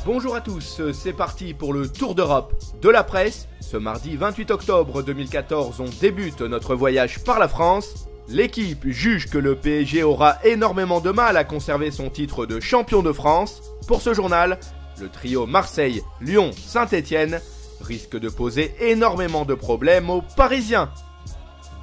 Bonjour à tous, c'est parti pour le Tour d'Europe de la presse. Ce mardi 28 octobre 2014, on débute notre voyage par la France. L'équipe juge que le PSG aura énormément de mal à conserver son titre de champion de France. Pour ce journal, le trio Marseille, Lyon, Saint-Etienne risque de poser énormément de problèmes aux Parisiens.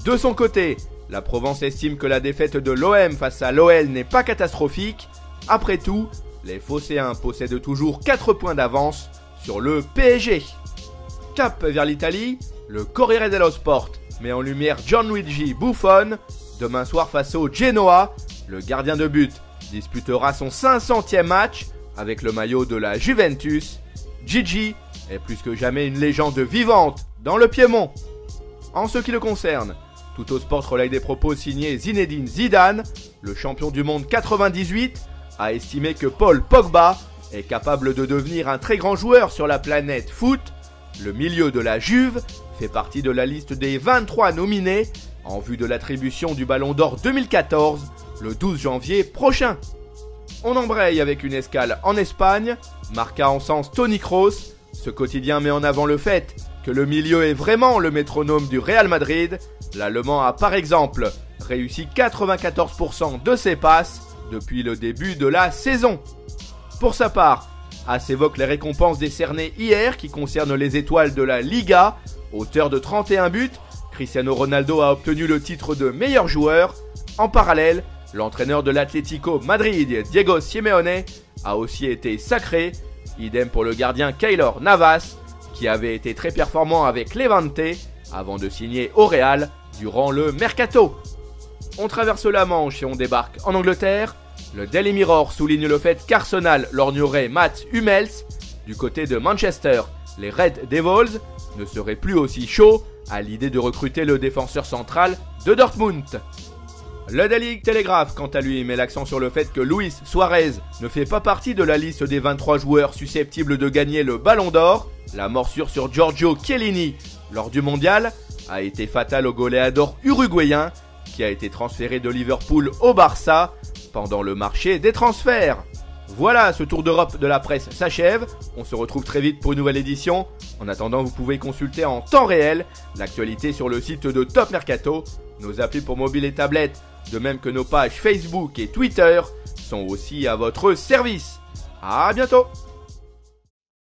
De son côté, la Provence estime que la défaite de l'OM face à l'OL n'est pas catastrophique. Après tout, les Phocéens possèdent toujours 4 points d'avance sur le PSG. Cap vers l'Italie, le Corriere dello Sport met en lumière Gianluigi Buffon. Demain soir face au Genoa, le gardien de but disputera son 500e match avec le maillot de la Juventus. Gigi est plus que jamais une légende vivante dans le Piémont. En ce qui le concerne, Tuttosport relaye des propos signés Zinedine Zidane, le champion du monde 98, a estimé que Paul Pogba est capable de devenir un très grand joueur sur la planète foot. Le milieu de la Juve fait partie de la liste des 23 nominés en vue de l'attribution du Ballon d'Or 2014 le 12 janvier prochain. On embraye avec une escale en Espagne. Marca encense Toni Kroos. Ce quotidien met en avant le fait que le milieu est vraiment le métronome du Real Madrid. L'Allemand a par exemple réussi 94% de ses passes depuis le début de la saison. Pour sa part, AS évoque les récompenses décernées hier qui concernent les étoiles de la Liga. Auteur de 31 buts, Cristiano Ronaldo a obtenu le titre de meilleur joueur. En parallèle, l'entraîneur de l'Atlético Madrid, Diego Simeone, a aussi été sacré. Idem pour le gardien Keylor Navas, qui avait été très performant avec Levante avant de signer au Real durant le Mercato. On traverse la Manche et on débarque en Angleterre. Le Daily Mirror souligne le fait qu'Arsenal lorgnerait Mats Hummels. Du côté de Manchester, les Red Devils ne seraient plus aussi chauds à l'idée de recruter le défenseur central de Dortmund. Le Daily Telegraph, quant à lui, met l'accent sur le fait que Luis Suarez ne fait pas partie de la liste des 23 joueurs susceptibles de gagner le Ballon d'Or. La morsure sur Giorgio Chiellini lors du mondial a été fatale au goléador uruguayen qui a été transféré de Liverpool au Barça pendant le marché des transferts. Voilà, ce tour d'Europe de la presse s'achève. On se retrouve très vite pour une nouvelle édition. En attendant, vous pouvez consulter en temps réel l'actualité sur le site de Top Mercato. Nos applis pour mobile et tablette, de même que nos pages Facebook et Twitter, sont aussi à votre service. À bientôt!